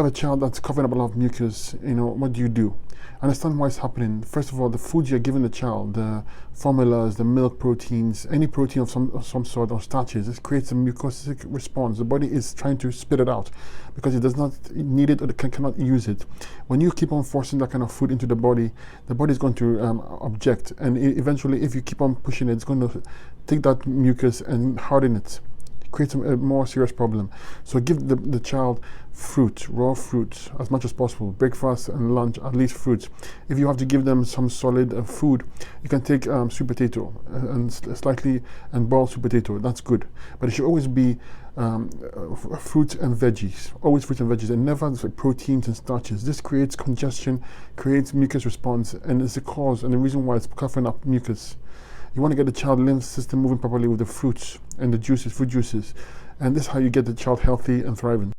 Have a child that's covering up a lot of mucus, what do? Understand why it's happening. First of all, the foods you're giving the child, the formulas, the milk proteins, any protein of some sort, or starches, it creates a mucosic response. The body is trying to spit it out because it does not need it or cannot use it. When you keep on forcing that kind of food into the body is going to object, and eventually, if you keep on pushing it, it's going to take that mucus and harden it. Creates a more serious problem. So give the child fruit, raw fruit, as much as possible. Breakfast and lunch, at least fruits. If you have to give them some solid food, you can take sweet potato and boiled sweet potato. That's good. But it should always be fruits and veggies. Always fruits and veggies, and never proteins and starches. This creates congestion, creates mucus response, and is the cause and the reason why it's coughing up mucus. You want to get the child lymph system moving properly with the fruits and the juices, fruit juices. And this is how you get the child healthy and thriving.